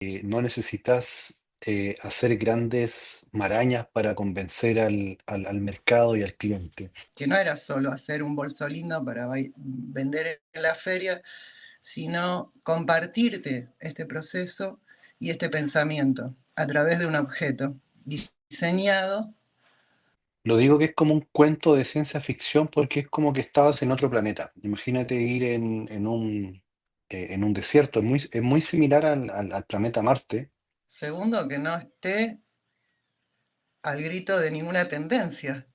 No necesitas hacer grandes marañas para convencer al mercado y al cliente. Que no era solo hacer un bolso lindo para vender en la feria, sino compartirte este proceso y este pensamiento a través de un objeto diseñado. Lo digo que es como un cuento de ciencia ficción porque es como que estabas en otro planeta. Imagínate ir en un desierto. Es muy similar al planeta Marte. Segundo, que no esté al grito de ninguna tendencia.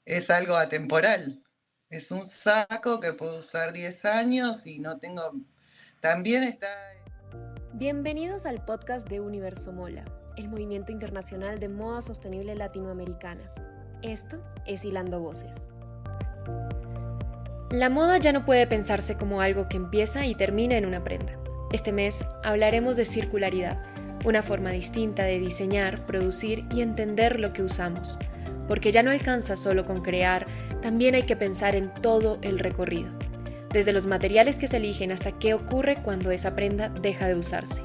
Es algo atemporal. Es un saco que puedo usar 10 años y no tengo... También está... Bienvenidos al podcast de Universo Mola, el movimiento internacional de moda sostenible latinoamericana. Esto es Hilando Voces. La moda ya no puede pensarse como algo que empieza y termina en una prenda. Este mes hablaremos de circularidad, una forma distinta de diseñar, producir y entender lo que usamos. Porque ya no alcanza solo con crear, también hay que pensar en todo el recorrido. Desde los materiales que se eligen hasta qué ocurre cuando esa prenda deja de usarse.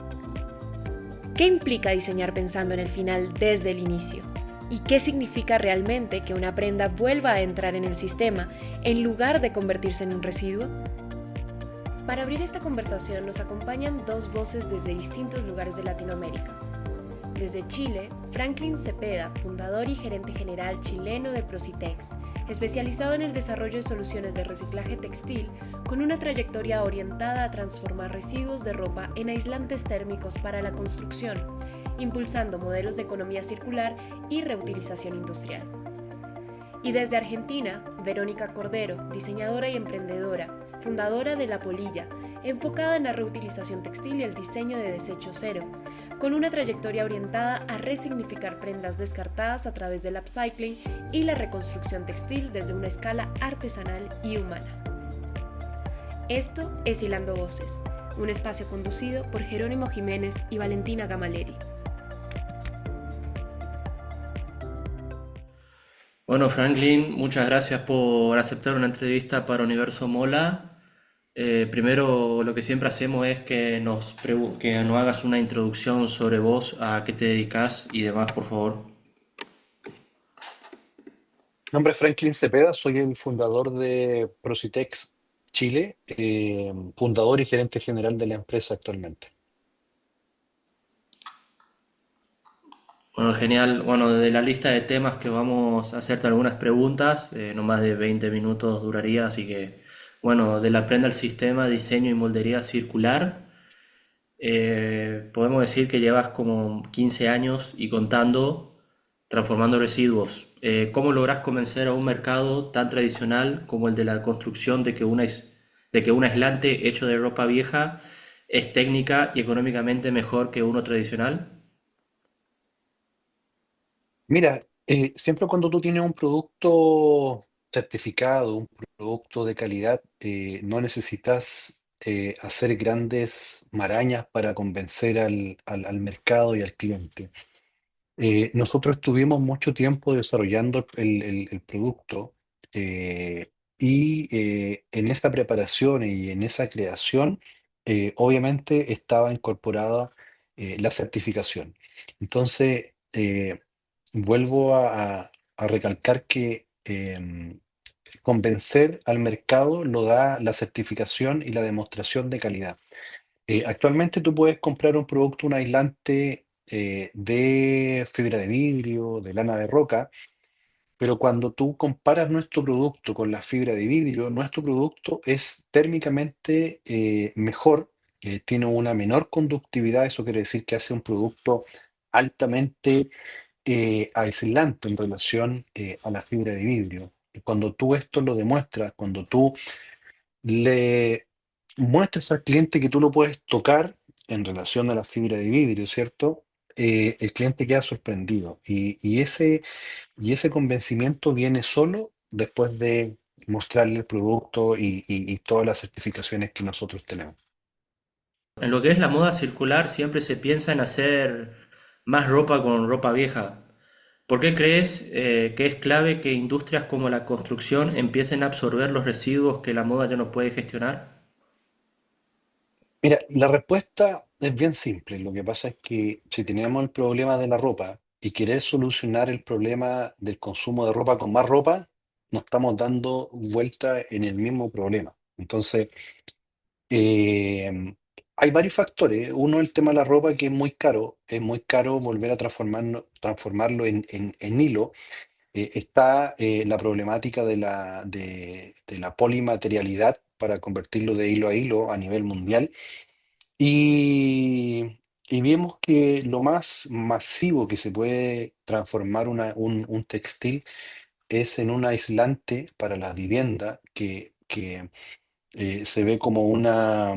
¿Qué implica diseñar pensando en el final desde el inicio? ¿Y qué significa realmente que una prenda vuelva a entrar en el sistema en lugar de convertirse en un residuo? Para abrir esta conversación nos acompañan dos voces desde distintos lugares de Latinoamérica. Desde Chile, Franklin Cepeda, fundador y gerente general chileno de Procitex, especializado en el desarrollo de soluciones de reciclaje textil, con una trayectoria orientada a transformar residuos de ropa en aislantes térmicos para la construcción, impulsando modelos de economía circular y reutilización industrial. Y desde Argentina, Verónica Cordero, diseñadora y emprendedora, fundadora de La Polilla, enfocada en la reutilización textil y el diseño de desecho cero, con una trayectoria orientada a resignificar prendas descartadas a través del upcycling y la reconstrucción textil desde una escala artesanal y humana. Esto es Hilando Voces, un espacio conducido por Jerónimo Jiménez y Valentina Gamaleri. Bueno, Franklin, muchas gracias por aceptar una entrevista para Universo Mola. Primero, lo que siempre hacemos es que nos hagas una introducción sobre vos, a qué te dedicas y demás, por favor. Mi nombre es Franklin Cepeda, soy el fundador de Procitex Chile, fundador y gerente general de la empresa actualmente. Bueno, genial. Bueno, de la lista de temas que vamos a hacerte algunas preguntas, no más de 20 minutos duraría, así que, bueno, de la prenda al sistema, diseño y moldería circular. Podemos decir que llevas como 15 años y contando transformando residuos. ¿Cómo logras convencer a un mercado tan tradicional como el de la construcción de que un aislante hecho de ropa vieja es técnica y económicamente mejor que uno tradicional? Mira, siempre cuando tú tienes un producto certificado, un producto de calidad, no necesitas hacer grandes marañas para convencer al mercado y al cliente. Nosotros estuvimos mucho tiempo desarrollando el producto y en esa preparación y en esa creación, obviamente estaba incorporada la certificación. Entonces, vuelvo a recalcar que convencer al mercado lo da la certificación y la demostración de calidad. Actualmente tú puedes comprar un producto, un aislante de fibra de vidrio, de lana de roca, pero cuando tú comparas nuestro producto con la fibra de vidrio, nuestro producto es térmicamente mejor, tiene una menor conductividad, eso quiere decir que hace un producto altamente aislante en relación a la fibra de vidrio. Y cuando tú esto lo demuestras, cuando tú le muestras al cliente que tú lo puedes tocar en relación a la fibra de vidrio, ¿cierto? El cliente queda sorprendido y ese convencimiento viene solo después de mostrarle el producto y todas las certificaciones que nosotros tenemos. En lo que es la moda circular siempre se piensa en hacer más ropa con ropa vieja. ¿Por qué crees que es clave que industrias como la construcción empiecen a absorber los residuos que la moda ya no puede gestionar? Mira, la respuesta es bien simple. Lo que pasa es que si tenemos el problema de la ropa y querer solucionar el problema del consumo de ropa con más ropa, nos estamos dando vuelta en el mismo problema. Entonces, eh, hay varios factores. Uno, el tema de la ropa, que es muy caro. Es muy caro volver a transformarlo en hilo. Está la problemática de la polimaterialidad para convertirlo de hilo a hilo a nivel mundial. Y vemos que lo más masivo que se puede transformar un textil es en un aislante para la vivienda que se ve como una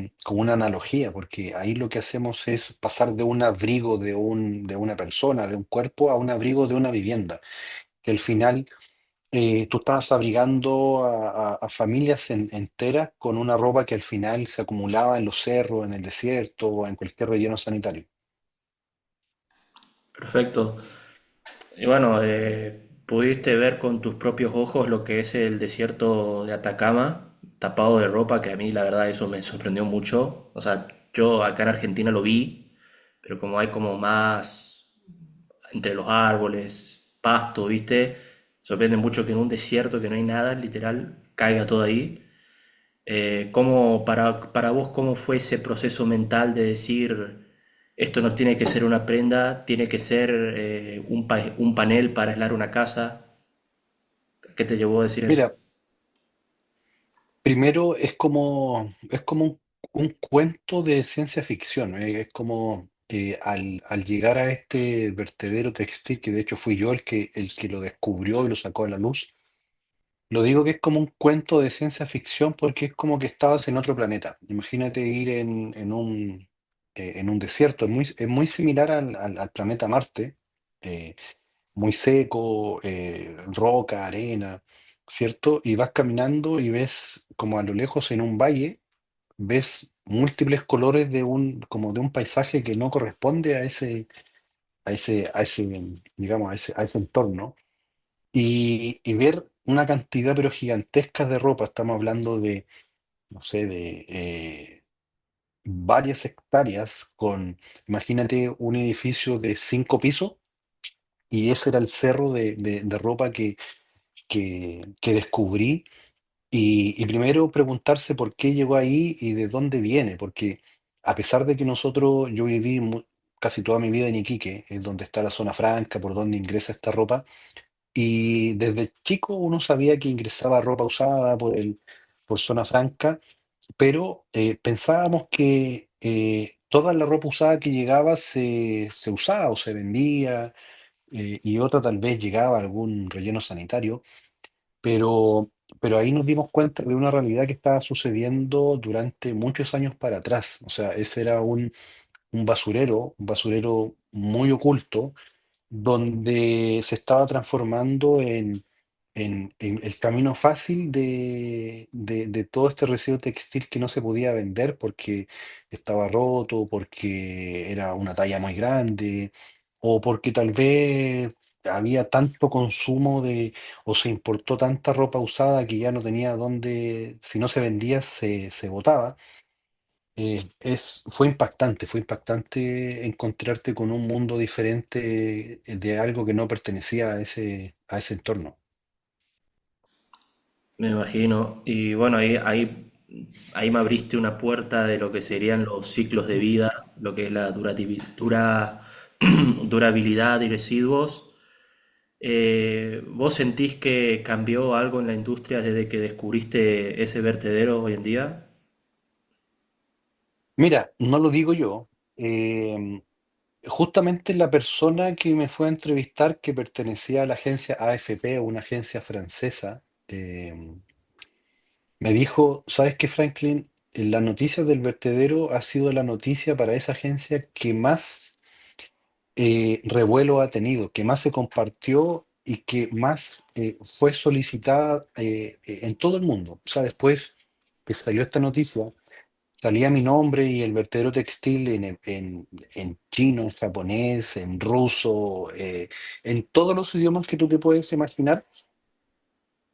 analogía, porque ahí lo que hacemos es pasar de un abrigo de una persona, de un cuerpo, a un abrigo de una vivienda, que al final tú estabas abrigando a familias enteras con una ropa que al final se acumulaba en los cerros, en el desierto o en cualquier relleno sanitario. Perfecto. Y bueno, pudiste ver con tus propios ojos lo que es el desierto de Atacama, tapado de ropa, que a mí la verdad eso me sorprendió mucho. O sea, yo acá en Argentina lo vi, pero como hay como más entre los árboles, pasto, ¿viste? Sorprende mucho que en un desierto que no hay nada, literal, caiga todo ahí. Para vos, cómo fue ese proceso mental de decir, esto no tiene que ser una prenda, tiene que ser un panel para aislar una casa? ¿Qué te llevó a decir eso? Mira, primero es como un cuento de ciencia ficción, es como al llegar a este vertedero textil, que de hecho fui yo el que lo descubrió y lo sacó a la luz. Lo digo que es como un cuento de ciencia ficción porque es como que estabas en otro planeta. Imagínate ir en un desierto. Es muy similar al planeta Marte, eh, muy seco, roca, arena, ¿cierto? Y vas caminando y ves como a lo lejos en un valle, ves múltiples colores como de un paisaje que no corresponde a ese, digamos, a ese entorno y ver una cantidad pero gigantesca de ropa. Estamos hablando de, no sé, de varias hectáreas imagínate un edificio de 5 pisos y ese era el cerro de ropa que descubrí. Y primero preguntarse por qué llegó ahí y de dónde viene, porque a pesar de que yo viví casi toda mi vida en Iquique, es donde está la zona franca, por donde ingresa esta ropa. Y desde chico uno sabía que ingresaba ropa usada por zona franca, pero pensábamos que toda la ropa usada que llegaba se usaba o se vendía, y otra tal vez llegaba a algún relleno sanitario, pero, pero ahí nos dimos cuenta de una realidad que estaba sucediendo durante muchos años para atrás. O sea, ese era un basurero muy oculto donde se estaba transformando en el camino fácil de todo este residuo textil que no se podía vender porque estaba roto, porque era una talla muy grande, o porque tal vez había tanto consumo o se importó tanta ropa usada que ya no tenía dónde, si no se vendía, se botaba. Fue impactante encontrarte con un mundo diferente de algo que no pertenecía a ese entorno. Me imagino. Y bueno, ahí me abriste una puerta de lo que serían los ciclos de vida, lo que es la durabilidad y residuos. ¿Vos sentís que cambió algo en la industria desde que descubriste ese vertedero hoy en día? Mira, no lo digo yo. Justamente la persona que me fue a entrevistar, que pertenecía a la agencia AFP, una agencia francesa, me dijo, ¿sabes qué, Franklin? La noticia del vertedero ha sido la noticia para esa agencia que más revuelo ha tenido, que más se compartió y que más fue solicitada en todo el mundo. O sea, después que salió esta noticia, salía mi nombre y el vertedero textil en chino, en japonés, en ruso, en todos los idiomas que tú te puedes imaginar.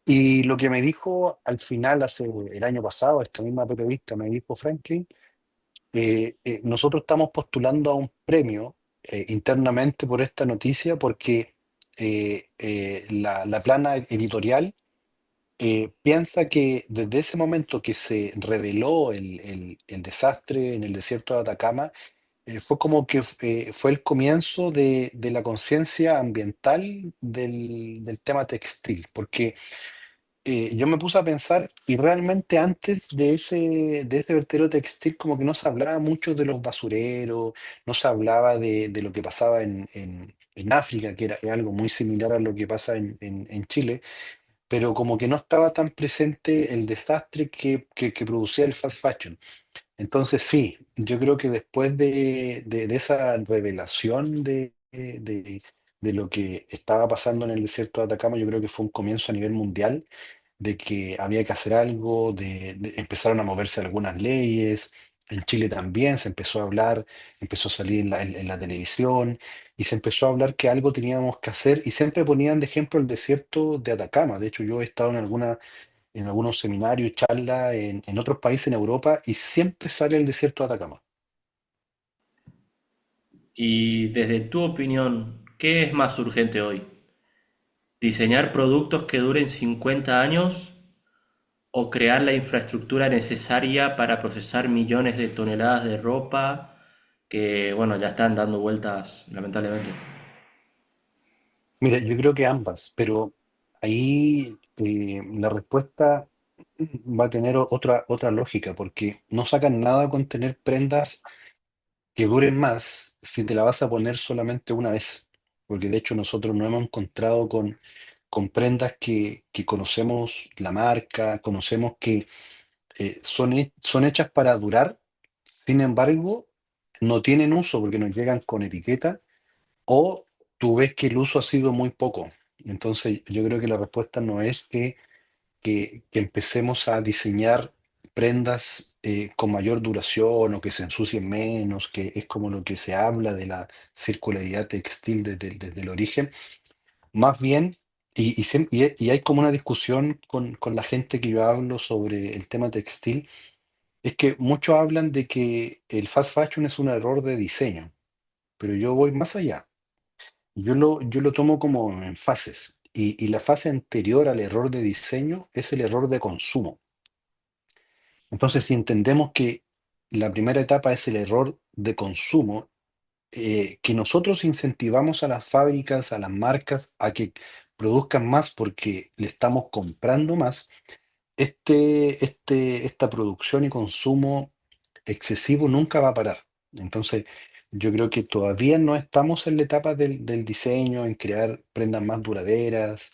Y lo que me dijo al final, el año pasado, esta misma periodista me dijo, Franklin, nosotros estamos postulando a un premio internamente por esta noticia porque la plana editorial piensa que desde ese momento que se reveló el desastre en el desierto de Atacama, fue como que fue el comienzo de la conciencia ambiental del tema textil, porque yo me puse a pensar y realmente antes de ese vertedero textil como que no se hablaba mucho de los basureros, no se hablaba de lo que pasaba en África, que era algo muy similar a lo que pasa en Chile, pero como que no estaba tan presente el desastre que producía el fast fashion. Entonces sí, yo creo que después de esa revelación de lo que estaba pasando en el desierto de Atacama, yo creo que fue un comienzo a nivel mundial de que había que hacer algo, empezaron a moverse algunas leyes. En Chile también se empezó a hablar, empezó a salir en la televisión y se empezó a hablar que algo teníamos que hacer y siempre ponían de ejemplo el desierto de Atacama. De hecho, yo he estado en algunos seminarios y charlas en otros países en Europa y siempre sale el desierto de Atacama. Y desde tu opinión, ¿qué es más urgente hoy? ¿Diseñar productos que duren 50 años o crear la infraestructura necesaria para procesar millones de toneladas de ropa que, bueno, ya están dando vueltas, lamentablemente? Mira, yo creo que ambas, pero ahí la respuesta va a tener otra lógica, porque no sacan nada con tener prendas que duren más si te la vas a poner solamente una vez. Porque de hecho nosotros nos hemos encontrado con prendas que conocemos la marca, conocemos que son hechas para durar, sin embargo, no tienen uso porque nos llegan con etiqueta o tú ves que el uso ha sido muy poco. Entonces, yo creo que la respuesta no es que empecemos a diseñar prendas con mayor duración o que se ensucien menos, que es como lo que se habla de la circularidad textil desde el origen. Más bien, y hay como una discusión con la gente que yo hablo sobre el tema textil, es que muchos hablan de que el fast fashion es un error de diseño, pero yo voy más allá. Yo lo tomo como en fases. Y la fase anterior al error de diseño es el error de consumo. Entonces, si entendemos que la primera etapa es el error de consumo, que nosotros incentivamos a las fábricas, a las marcas, a que produzcan más porque le estamos comprando más, esta producción y consumo excesivo nunca va a parar. Entonces, yo creo que todavía no estamos en la etapa del diseño, en crear prendas más duraderas,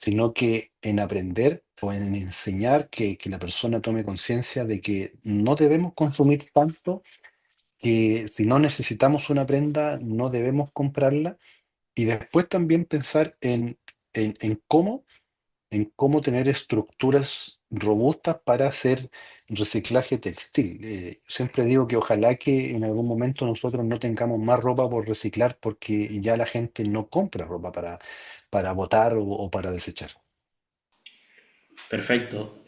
sino que en aprender o en enseñar que la persona tome conciencia de que no debemos consumir tanto, que si no necesitamos una prenda, no debemos comprarla. Y después también pensar en cómo tener estructuras robustas para hacer reciclaje textil. Siempre digo que ojalá que en algún momento nosotros no tengamos más ropa por reciclar porque ya la gente no compra ropa para botar o para desechar. Perfecto.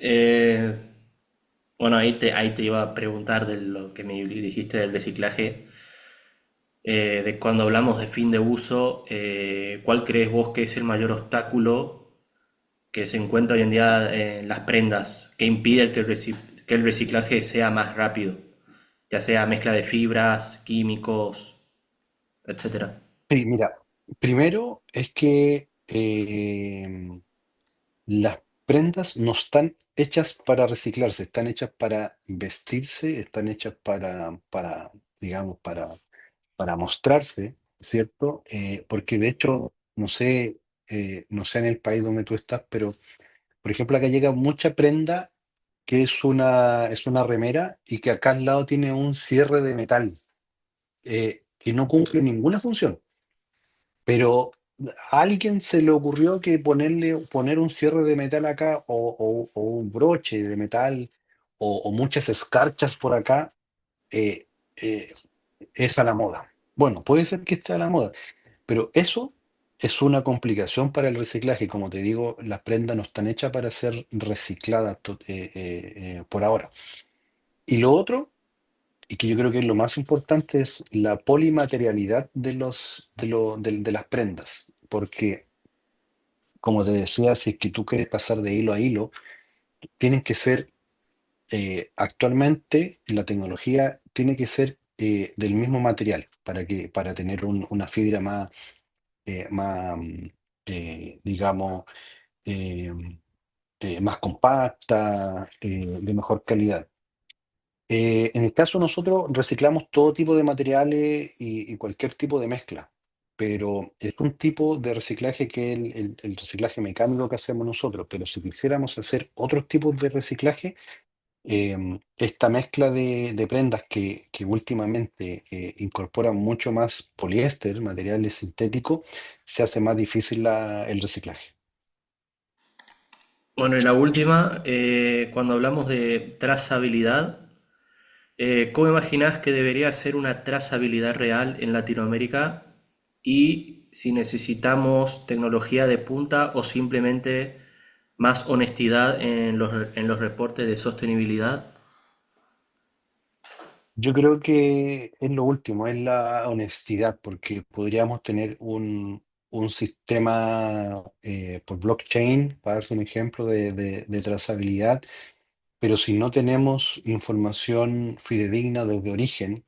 Bueno, ahí te iba a preguntar de lo que me dijiste del reciclaje. De cuando hablamos de fin de uso, ¿cuál crees vos que es el mayor obstáculo que se encuentra hoy en día en las prendas que impide que el reciclaje sea más rápido? Ya sea mezcla de fibras, químicos, etcétera. Sí, mira, primero es que las prendas no están hechas para reciclarse, están hechas para vestirse, están hechas digamos, para mostrarse, ¿cierto? Porque de hecho, no sé en el país donde tú estás, pero por ejemplo acá llega mucha prenda que es una remera y que acá al lado tiene un cierre de metal que no cumple ninguna función, pero a alguien se le ocurrió que poner un cierre de metal acá o un broche de metal o muchas escarchas por acá eh, eh, es a la moda. Bueno, puede ser que esté a la moda, pero eso es una complicación para el reciclaje. Como te digo, las prendas no están hechas para ser recicladas por ahora. Y lo otro, y que yo creo que lo más importante es la polimaterialidad de las prendas, porque como te decía, si es que tú quieres pasar de hilo a hilo, tienen que ser, actualmente la tecnología tiene que ser del mismo material para tener una fibra más, digamos, eh, más compacta, de mejor calidad. En el caso de nosotros reciclamos todo tipo de materiales y cualquier tipo de mezcla, pero es un tipo de reciclaje que es el reciclaje mecánico que hacemos nosotros, pero si quisiéramos hacer otros tipos de reciclaje, esta mezcla de prendas que últimamente incorporan mucho más poliéster, materiales sintéticos, se hace más difícil el reciclaje. Bueno, y la última, cuando hablamos de trazabilidad, ¿cómo imaginás que debería ser una trazabilidad real en Latinoamérica? Y si necesitamos tecnología de punta o simplemente más honestidad en los reportes de sostenibilidad. Yo creo que es lo último, es la honestidad, porque podríamos tener un sistema por blockchain, para darte un ejemplo de trazabilidad, pero si no tenemos información fidedigna desde origen,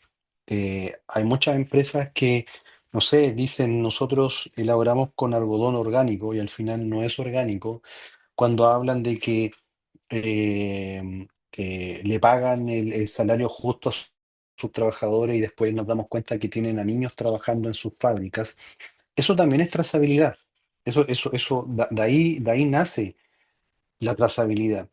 hay muchas empresas que, no sé, dicen nosotros elaboramos con algodón orgánico y al final no es orgánico, cuando hablan de que le pagan el salario justo a sus trabajadores y después nos damos cuenta que tienen a niños trabajando en sus fábricas. Eso también es trazabilidad. De ahí nace la trazabilidad.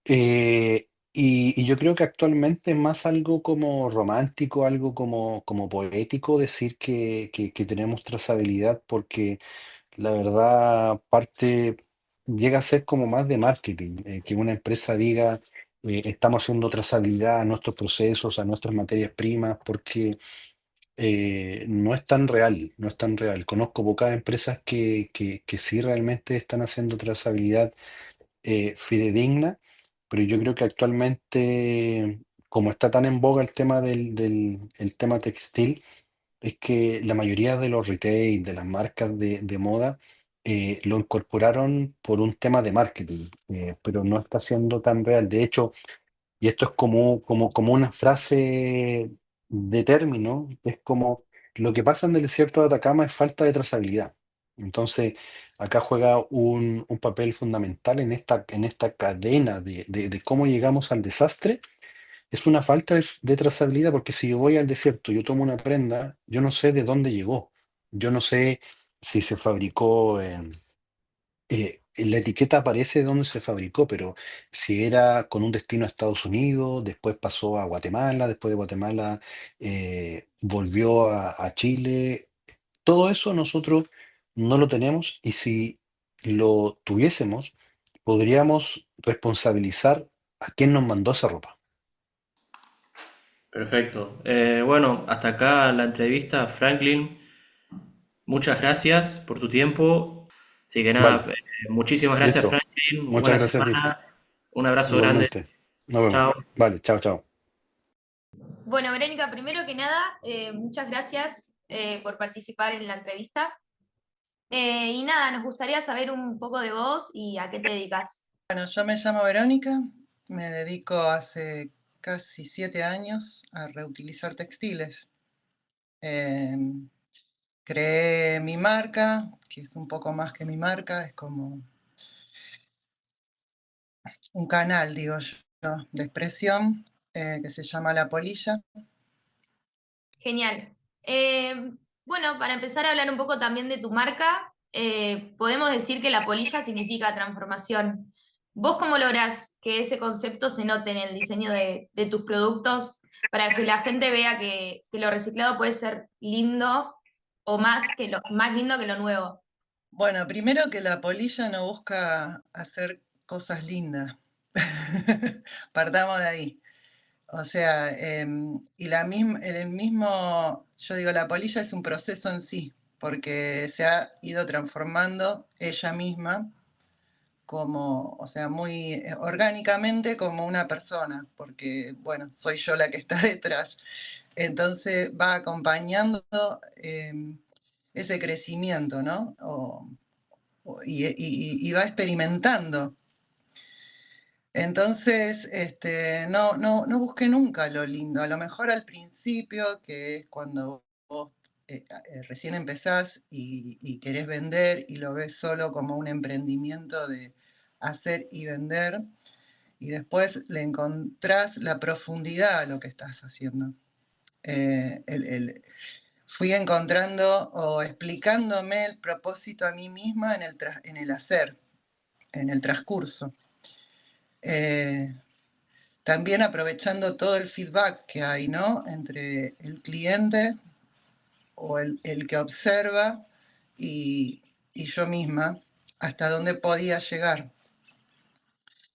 Y yo creo que actualmente es más algo como romántico, algo como poético decir que tenemos trazabilidad, porque la verdad parte llega a ser como más de marketing, que una empresa diga, estamos haciendo trazabilidad a nuestros procesos, a nuestras materias primas, porque no es tan real, no es tan real. Conozco pocas empresas que sí realmente están haciendo trazabilidad fidedigna, pero yo creo que actualmente, como está tan en boga el tema el tema textil, es que la mayoría de los retail, de las marcas de moda, lo incorporaron por un tema de marketing, pero no está siendo tan real. De hecho, y esto es como una frase de término, es como lo que pasa en el desierto de Atacama es falta de trazabilidad. Entonces, acá juega un papel fundamental en esta cadena de cómo llegamos al desastre. Es una falta de trazabilidad, porque si yo voy al desierto, yo tomo una prenda, yo no sé de dónde llegó. Yo no sé si se fabricó en la etiqueta aparece de dónde se fabricó, pero si era con un destino a Estados Unidos, después pasó a Guatemala, después de Guatemala volvió a Chile. Todo eso nosotros no lo tenemos, y si lo tuviésemos, podríamos responsabilizar a quién nos mandó esa ropa. Perfecto. Bueno, hasta acá la entrevista, Franklin. Muchas gracias por tu tiempo. Así que Vale, nada, muchísimas gracias, listo. Franklin. Muchas Buena gracias a ti. semana. Un abrazo grande. Igualmente. Nos vemos. Chao. Vale, chao, chao. Bueno, Verónica, primero que nada, muchas gracias por participar en la entrevista. Y nada, nos gustaría saber un poco de vos y a qué te dedicas. Bueno, yo me llamo Verónica, me dedico hace casi 7 años a reutilizar textiles. Creé mi marca, que es un poco más que mi marca, es como un canal, digo yo, de expresión, que se llama La Polilla. Genial. Bueno, para empezar a hablar un poco también de tu marca, podemos decir que la polilla significa transformación. ¿Vos cómo lográs que ese concepto se note en el diseño de tus productos para que la gente vea que lo reciclado puede ser lindo o más lindo que lo nuevo? Bueno, primero que La Polilla no busca hacer cosas lindas. Partamos de ahí. O sea, el mismo, yo digo, La Polilla es un proceso en sí, porque se ha ido transformando ella misma como, o sea, muy orgánicamente como una persona, porque, bueno, soy yo la que está detrás. Entonces va acompañando ese crecimiento, ¿no? Y va experimentando. Entonces, no busqué nunca lo lindo. A lo mejor al principio, que es cuando vos recién empezás y querés vender y lo ves solo como un emprendimiento de hacer y vender, y después le encontrás la profundidad a lo que estás haciendo. Fui encontrando o explicándome el propósito a mí misma en el hacer, en el transcurso. También aprovechando todo el feedback que hay, ¿no? Entre el cliente o el que observa y yo misma, hasta dónde podía llegar.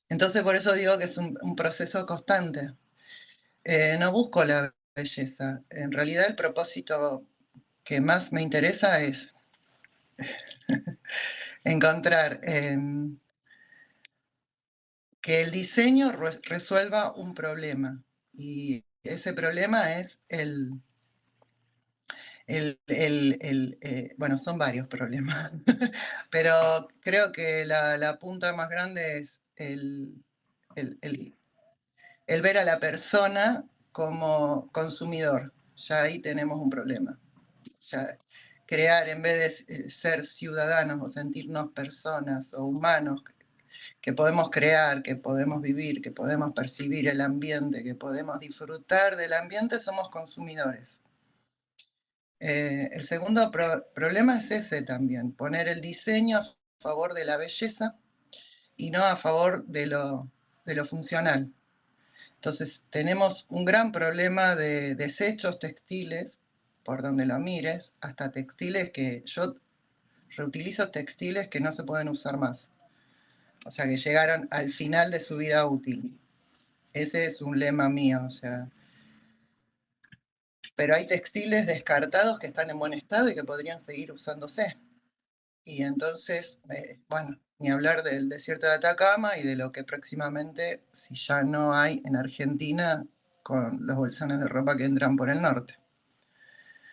Entonces por eso digo que es un proceso constante. No busco la belleza. En realidad el propósito que más me interesa es encontrar que el diseño resuelva un problema. Y ese problema es bueno, son varios problemas, pero creo que la punta más grande es el ver a la persona como consumidor. Ya ahí tenemos un problema. Ya crear, en vez de ser ciudadanos o sentirnos personas o humanos, que podemos crear, que podemos vivir, que podemos percibir el ambiente, que podemos disfrutar del ambiente, somos consumidores. El segundo problema es ese también, poner el diseño a favor de la belleza y no a favor de lo funcional. Entonces tenemos un gran problema de desechos textiles, por donde lo mires, hasta textiles que yo reutilizo textiles que no se pueden usar más. O sea, que llegaron al final de su vida útil. Ese es un lema mío, o sea. Pero hay textiles descartados que están en buen estado y que podrían seguir usándose. Y entonces, bueno, ni hablar del desierto de Atacama y de lo que próximamente, si ya no hay en Argentina, con los bolsones de ropa que entran por el norte.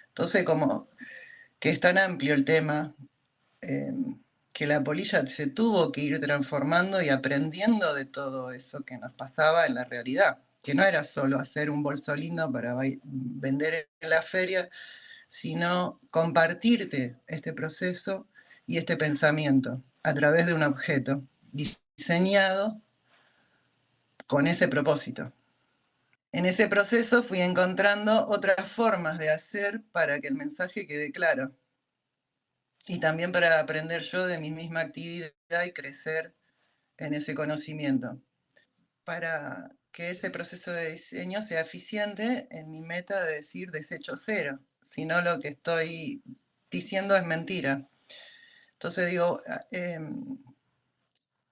Entonces, como que es tan amplio el tema, que la polilla se tuvo que ir transformando y aprendiendo de todo eso que nos pasaba en la realidad, que no era solo hacer un bolso lindo para vender en la feria, sino compartirte este proceso y este pensamiento a través de un objeto diseñado con ese propósito. En ese proceso fui encontrando otras formas de hacer para que el mensaje quede claro. Y también para aprender yo de mi misma actividad y crecer en ese conocimiento. Para que ese proceso de diseño sea eficiente en mi meta de decir desecho cero. Si no, lo que estoy diciendo es mentira. Entonces digo,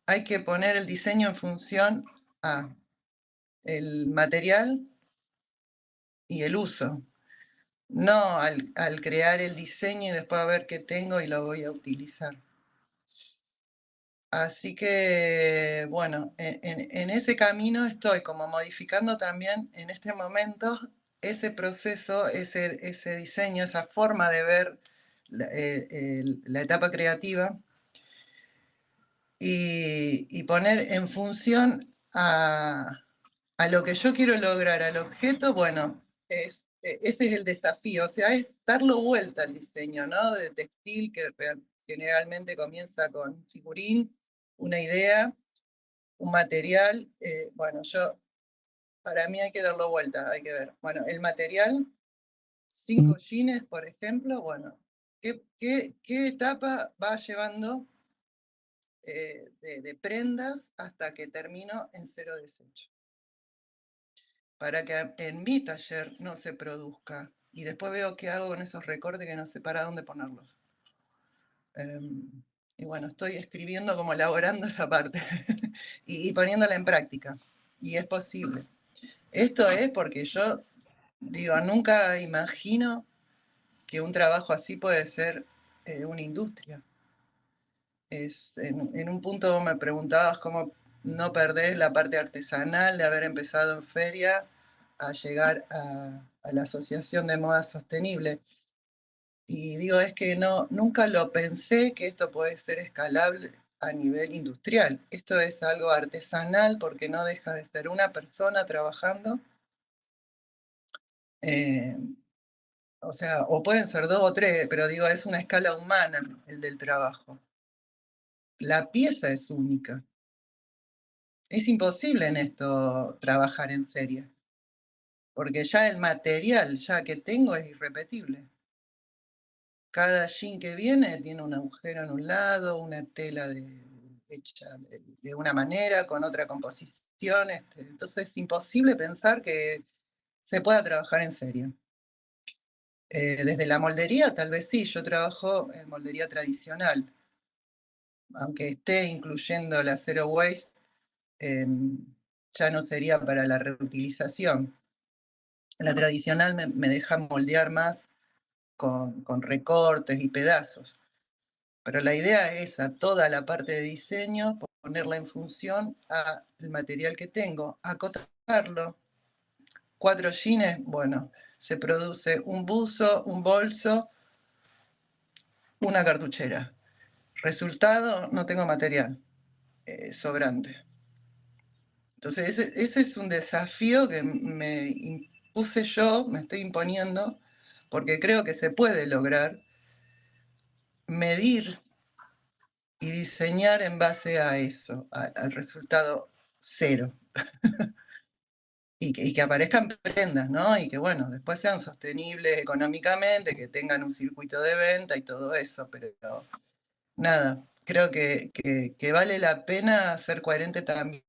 hay que poner el diseño en función a el material y el uso. No al crear el diseño y después a ver qué tengo y lo voy a utilizar. Así que, bueno, en ese camino estoy como modificando también en este momento ese proceso, ese diseño, esa forma de ver la etapa creativa y poner en función a lo que yo quiero lograr, al objeto, bueno, ese es el desafío, o sea, es darlo vuelta al diseño, ¿no? De textil que generalmente comienza con un figurín, una idea, un material, bueno, para mí hay que darlo vuelta, hay que ver. Bueno, el material, 5 jeans, por ejemplo, bueno, ¿qué etapa va llevando de prendas hasta que termino en cero desecho? Para que en mi taller no se produzca. Y después veo qué hago con esos recortes que no sé para dónde ponerlos. Y bueno, estoy escribiendo como elaborando esa parte y poniéndola en práctica. Y es posible. Esto es porque yo digo, nunca imagino que un trabajo así puede ser una industria. En un punto me preguntabas cómo no perdés la parte artesanal de haber empezado en feria a llegar a la Asociación de Moda Sostenible. Y digo, es que no, nunca lo pensé que esto puede ser escalable a nivel industrial. Esto es algo artesanal porque no deja de ser una persona trabajando. eh, o sea, o pueden ser dos o tres, pero digo, es una escala humana el del trabajo. La pieza es única. Es imposible en esto trabajar en serie, porque ya el material ya que tengo es irrepetible. Cada jean que viene tiene un agujero en un lado, una tela hecha de una manera, con otra composición. Entonces es imposible pensar que se pueda trabajar en serio. Desde la moldería, tal vez sí, yo trabajo en moldería tradicional, aunque esté incluyendo la zero waste, ya no sería para la reutilización. La tradicional me deja moldear más con recortes y pedazos. Pero la idea es esa, toda la parte de diseño, ponerla en función al material que tengo, acotarlo. 4 jeans, bueno, se produce un buzo, un bolso, una cartuchera. Resultado, no tengo material sobrante. Entonces, ese es un desafío que me impuse yo, me estoy imponiendo, porque creo que se puede lograr medir y diseñar en base a eso, al resultado cero. Y que aparezcan prendas, ¿no? Y que, bueno, después sean sostenibles económicamente, que tengan un circuito de venta y todo eso, pero nada, creo que vale la pena ser coherente también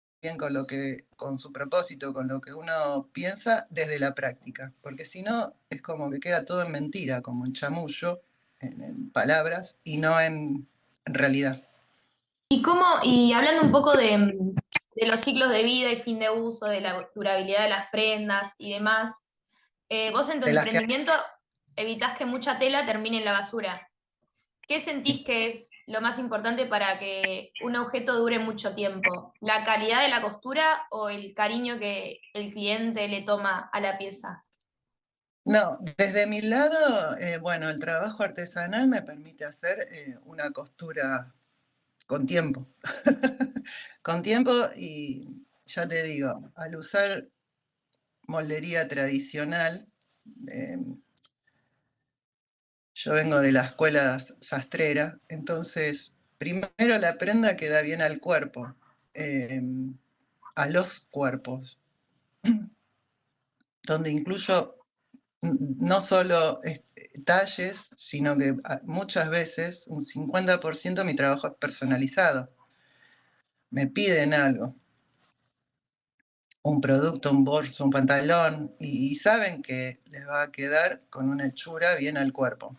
con su propósito, con lo que uno piensa desde la práctica, porque si no es como que queda todo en mentira, como en chamullo, en palabras, y no en realidad. Y hablando un poco de los ciclos de vida y fin de uso, de la durabilidad de las prendas y demás, vos en tu De las que emprendimiento evitás que mucha tela termine en la basura. ¿Qué sentís que es lo más importante para que un objeto dure mucho tiempo? ¿La calidad de la costura o el cariño que el cliente le toma a la pieza? No, desde mi lado, bueno, el trabajo artesanal me permite hacer una costura con tiempo. Con tiempo y ya te digo, al usar moldería tradicional, eh, yo vengo de la escuela sastrera, entonces primero la prenda queda bien al cuerpo, a los cuerpos, donde incluyo no solo talles, sino que muchas veces, un 50% de mi trabajo es personalizado. Me piden algo, un producto, un bolso, un pantalón, y saben que les va a quedar con una hechura bien al cuerpo.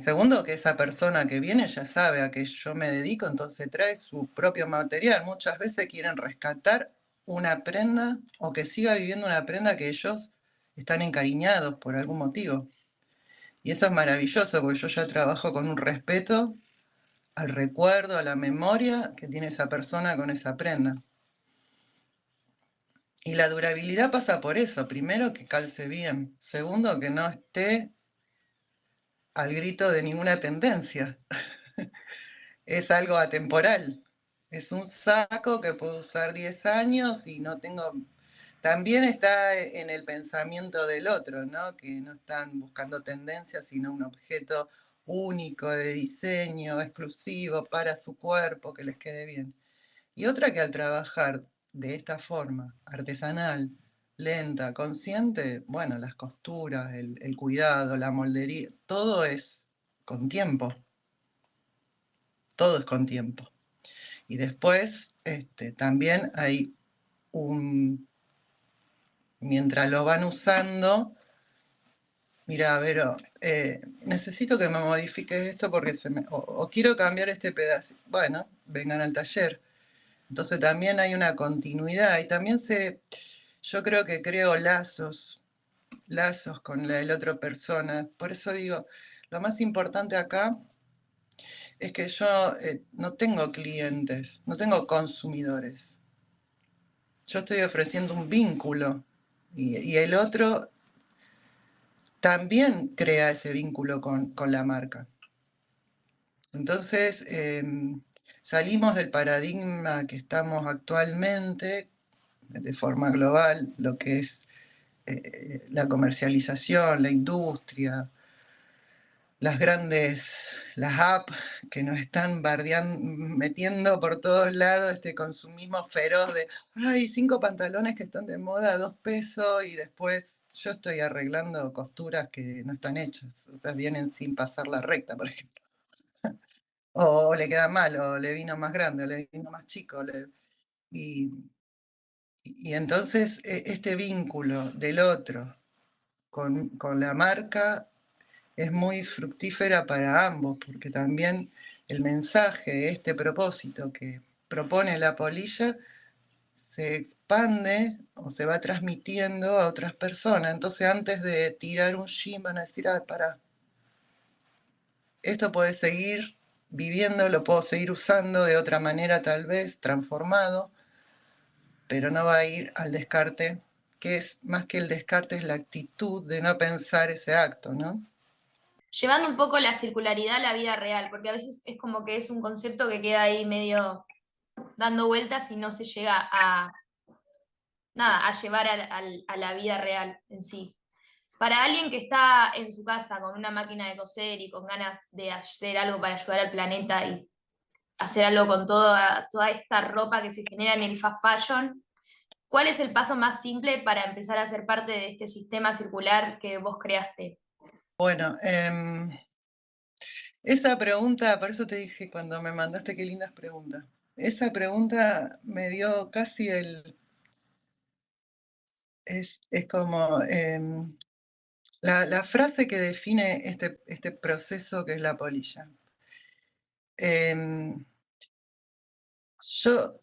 Segundo, que esa persona que viene ya sabe a qué yo me dedico, entonces trae su propio material. Muchas veces quieren rescatar una prenda o que siga viviendo una prenda que ellos están encariñados por algún motivo. Y eso es maravilloso, porque yo ya trabajo con un respeto al recuerdo, a la memoria que tiene esa persona con esa prenda. Y la durabilidad pasa por eso. Primero, que calce bien. Segundo, que no esté al grito de ninguna tendencia. Es algo atemporal. Es un saco que puedo usar 10 años y no tengo... También está en el pensamiento del otro, ¿no? Que no están buscando tendencias, sino un objeto único de diseño, exclusivo para su cuerpo, que les quede bien. Y otra, que al trabajar de esta forma, artesanal, lenta, consciente, bueno, las costuras, el cuidado, la moldería, todo es con tiempo. Todo es con tiempo. Y después también hay mientras lo van usando, mira, Vero, necesito que me modifiques esto porque o quiero cambiar este pedazo. Bueno, vengan al taller. Entonces también hay una continuidad y también yo creo que creo lazos con la otra persona. Por eso digo, lo más importante acá es que yo no tengo clientes, no tengo consumidores. Yo estoy ofreciendo un vínculo y el otro también crea ese vínculo con la marca. Entonces, salimos del paradigma que estamos actualmente, de forma global, lo que es la comercialización, la industria, las apps que nos están metiendo por todos lados este consumismo feroz de, ay, 5 pantalones que están de moda a 2 pesos y después yo estoy arreglando costuras que no están hechas, otras vienen sin pasar la recta, por ejemplo. O le queda mal, o le vino más grande, o le vino más chico. Y, y entonces este vínculo del otro con la marca es muy fructífera para ambos, porque también el mensaje, este propósito que propone la polilla, se expande o se va transmitiendo a otras personas. Entonces, antes de tirar un jean, van a decir, ah, para, esto puede seguir viviendo, lo puedo seguir usando de otra manera, tal vez, transformado, pero no va a ir al descarte, que es más que el descarte, es la actitud de no pensar ese acto, ¿no? Llevando un poco la circularidad a la vida real, porque a veces es como que es un concepto que queda ahí medio dando vueltas y no se llega a llevar a la vida real en sí. Para alguien que está en su casa con una máquina de coser y con ganas de hacer algo para ayudar al planeta y hacer algo con toda esta ropa que se genera en el fast fashion, ¿cuál es el paso más simple para empezar a ser parte de este sistema circular que vos creaste? Bueno, esa pregunta, por eso te dije cuando me mandaste qué lindas preguntas. Esa pregunta me dio casi es como la frase que define este proceso que es la polilla. Yo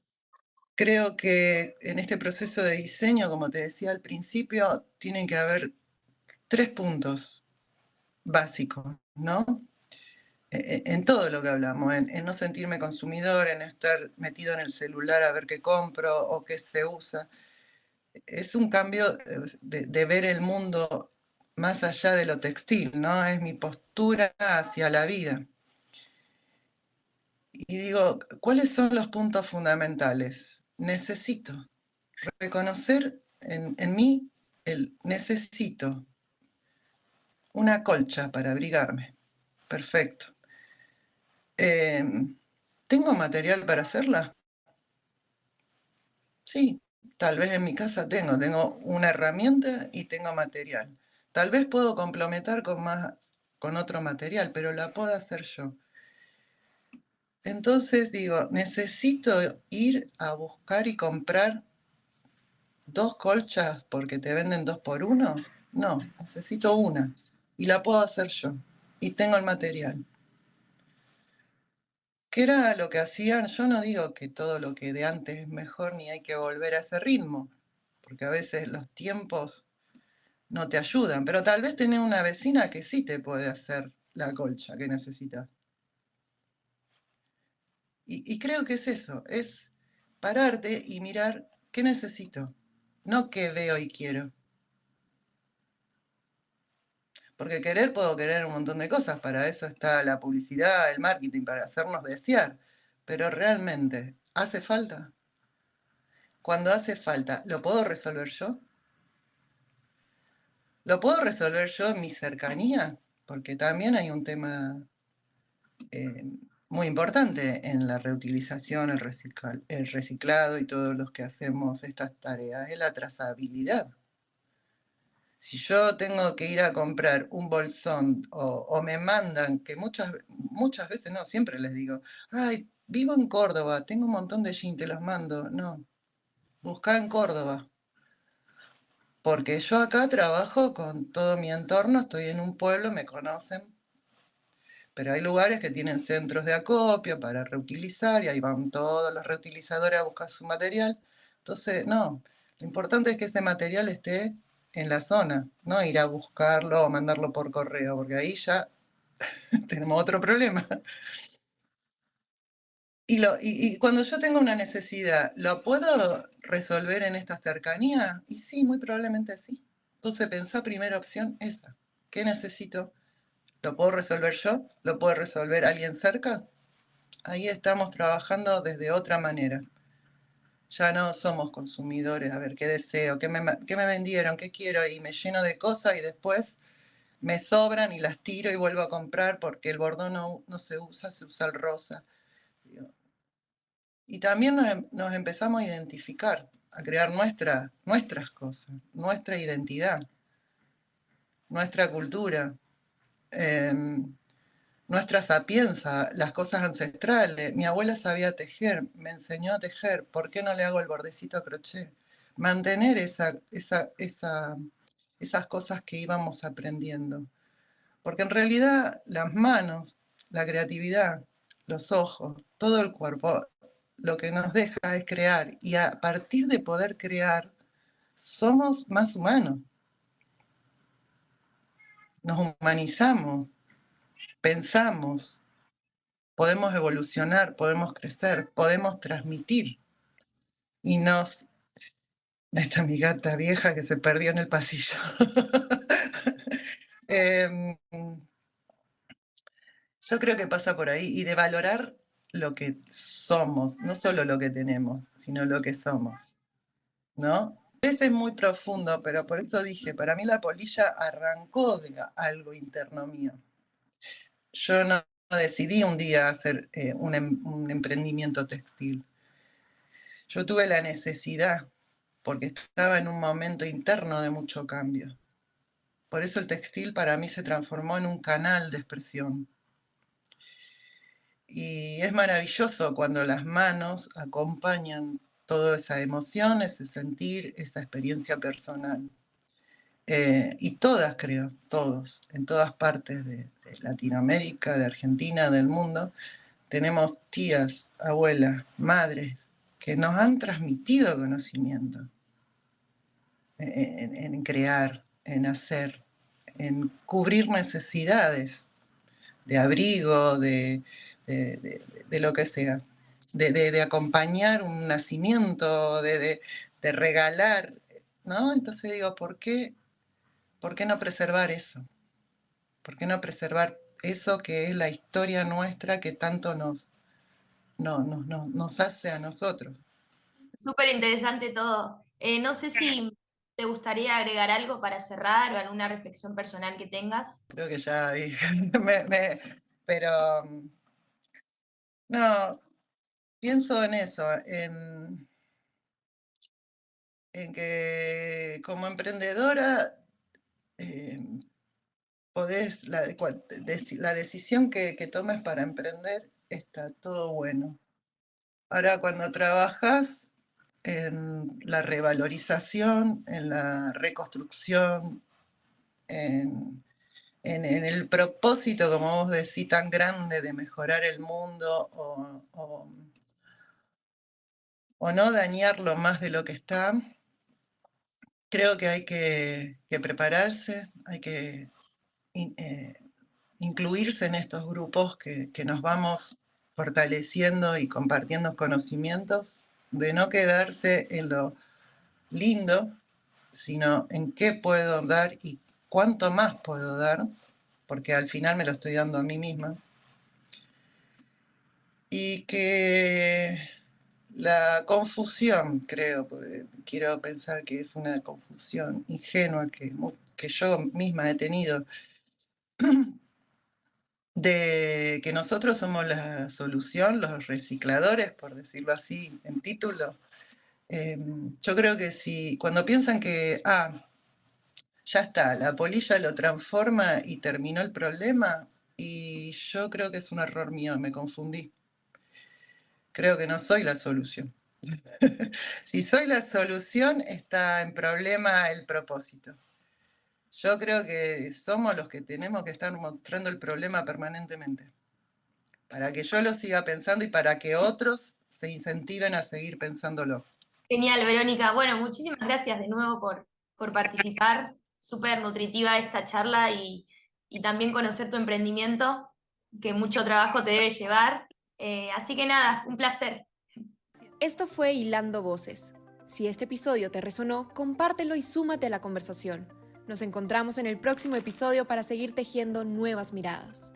creo que en este proceso de diseño, como te decía al principio, tienen que haber 3 puntos básicos, ¿no? En todo lo que hablamos, en no sentirme consumidor, en estar metido en el celular a ver qué compro o qué se usa. Es un cambio de ver el mundo más allá de lo textil, ¿no? Es mi postura hacia la vida. Y digo, ¿cuáles son los puntos fundamentales? Necesito reconocer en mí el necesito una colcha para abrigarme. Perfecto. ¿Tengo material para hacerla? Sí, tal vez en mi casa tengo una herramienta y tengo material. Tal vez puedo complementar con otro material, pero la puedo hacer yo. Entonces digo, ¿necesito ir a buscar y comprar 2 colchas porque te venden 2 por 1? No, necesito una y la puedo hacer yo y tengo el material. ¿Qué era lo que hacían? Yo no digo que todo lo que de antes es mejor ni hay que volver a ese ritmo, porque a veces los tiempos no te ayudan, pero tal vez tenés una vecina que sí te puede hacer la colcha que necesitas. Y creo que es eso, es pararte y mirar qué necesito, no qué veo y quiero. Porque querer puedo querer un montón de cosas, para eso está la publicidad, el marketing, para hacernos desear. Pero realmente, ¿hace falta? Cuando hace falta, ¿lo puedo resolver yo? ¿Lo puedo resolver yo en mi cercanía? Porque también hay un tema muy importante en la reutilización, el reciclado y todos los que hacemos estas tareas, es la trazabilidad. Si yo tengo que ir a comprar un bolsón o me mandan, que muchas veces no, siempre les digo, ay, vivo en Córdoba, tengo un montón de jeans, te los mando. No, buscá en Córdoba. Porque yo acá trabajo con todo mi entorno, estoy en un pueblo, me conocen, pero hay lugares que tienen centros de acopio para reutilizar y ahí van todos los reutilizadores a buscar su material. Entonces, no, lo importante es que ese material esté en la zona, no ir a buscarlo o mandarlo por correo, porque ahí ya tenemos otro problema. y cuando yo tengo una necesidad, ¿lo puedo resolver en esta cercanía? Y sí, muy probablemente sí. Entonces pensá primera opción esa. ¿Qué necesito? ¿Lo puedo resolver yo? ¿Lo puede resolver alguien cerca? Ahí estamos trabajando desde otra manera. Ya no somos consumidores, a ver, qué deseo, qué me vendieron, qué quiero, y me lleno de cosas y después me sobran y las tiro y vuelvo a comprar porque el bordón no se usa el rosa. Y también nos empezamos a identificar, a crear nuestras cosas, nuestra identidad, nuestra cultura, eh, nuestra sapienza, las cosas ancestrales. Mi abuela sabía tejer, me enseñó a tejer, ¿por qué no le hago el bordecito a crochet? Mantener esas cosas que íbamos aprendiendo. Porque en realidad las manos, la creatividad, los ojos, todo el cuerpo, lo que nos deja es crear. Y a partir de poder crear, somos más humanos. Nos humanizamos, pensamos, podemos evolucionar, podemos crecer, podemos transmitir. Y nos... Esta mi gata vieja que se perdió en el pasillo. Yo creo que pasa por ahí, y de valorar lo que somos, no solo lo que tenemos, sino lo que somos, ¿no? A veces es muy profundo, pero por eso dije, para mí la polilla arrancó de algo interno mío. Yo no decidí un día hacer un emprendimiento textil. Yo tuve la necesidad, porque estaba en un momento interno de mucho cambio. Por eso el textil para mí se transformó en un canal de expresión. Y es maravilloso cuando las manos acompañan toda esa emoción, ese sentir, esa experiencia personal. Y todas, creo, todos, en todas partes de Latinoamérica, de Argentina, del mundo, tenemos tías, abuelas, madres, que nos han transmitido conocimiento en crear, en hacer, en cubrir necesidades de abrigo, de lo que sea, de acompañar un nacimiento, de regalar, ¿no? Entonces digo, ¿por qué no preservar eso? ¿Por qué no preservar eso que es la historia nuestra que tanto nos hace a nosotros? Súper interesante todo. No sé si te gustaría agregar algo para cerrar o alguna reflexión personal que tengas. Creo que ya dije, pero no, pienso en eso, en que como emprendedora podés, la decisión que tomes para emprender está todo bueno. Ahora, cuando trabajas en la revalorización, en la reconstrucción, en el propósito, como vos decís, tan grande de mejorar el mundo o no dañarlo más de lo que está, creo que hay que prepararse, hay que incluirse en estos grupos que nos vamos fortaleciendo y compartiendo conocimientos, de no quedarse en lo lindo, sino en qué puedo dar y cuánto más puedo dar, porque al final me lo estoy dando a mí misma. Y que la confusión, creo, porque quiero pensar que es una confusión ingenua que yo misma he tenido, de que nosotros somos la solución, los recicladores, por decirlo así, en título. Yo creo que si cuando piensan que, ya está, la polilla lo transforma y terminó el problema, y yo creo que es un error mío, me confundí. Creo que no soy la solución. Si soy la solución, está en problema el propósito. Yo creo que somos los que tenemos que estar mostrando el problema permanentemente, para que yo lo siga pensando y para que otros se incentiven a seguir pensándolo. Genial, Verónica. Bueno, muchísimas gracias de nuevo por participar. Súper nutritiva esta charla y también conocer tu emprendimiento, que mucho trabajo te debe llevar. Así que nada, un placer. Esto fue Hilando Voces. Si este episodio te resonó, compártelo y súmate a la conversación. Nos encontramos en el próximo episodio para seguir tejiendo nuevas miradas.